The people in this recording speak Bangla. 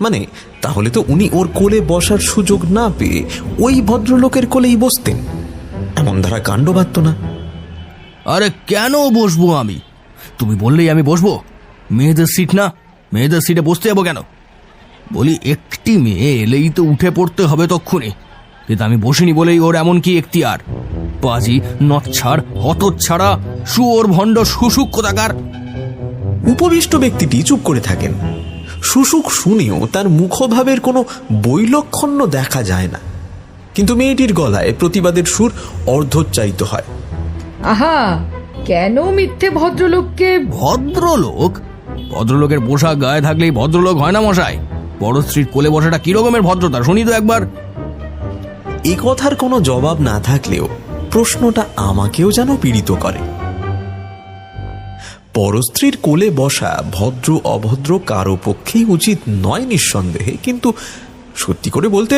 মানে তাহলে তো উনি ওর কোলে বসার সুযোগ না পেয়ে ওই ভদ্রলোকের কোলেই বসতেন, এমন ধারা কাণ্ড বাধত না। আরে কেন বসবো আমি? তুমি বললেই আমি বসবো? মেয়েদের সিট না, মেয়েদের সিটে বসতে যাবো কেন? বলি একটি মেয়ে এলেই তো উঠে পড়তে হবে তক্ষুনি, কিন্তু আমি বসিনি বলেই ওর এমন কি এখতিয়ার? পাজি, নচ্ছাড়, হতচ্ছাড়া, শুয়োর ভণ্ড শুশুক কোথাকার। উপবিষ্ট ব্যক্তিটি চুপ করে থাকেন। শুশুক শুনেও তার মুখভাবের কোনো বৈলক্ষণ্য দেখা যায় না, কিন্তু মেয়েটির গলায় প্রতিবাদের সুর অর্ধোচ্চারিত হয়। আহা, কেন মিথ্যে ভদ্রলোককে? ভদ্রলোক? ভদ্রলোকের পোশাক গায়ে থাকলেই ভদ্রলোক হয় না মশাই। বড় স্ত্রীর কোলে বসাটা কি রকমের ভদ্রতা শুনি তো একবার। এ কথার কোনো জবাব না থাকলেও প্রশ্নটা আমাকেও যেন পীড়িত করে। পরস্ত্রীর কোলে বসা ভদ্র অভদ্র কারো পক্ষেই উচিত নয় নিঃসন্দেহে, কিন্তু সত্যি করে বলতে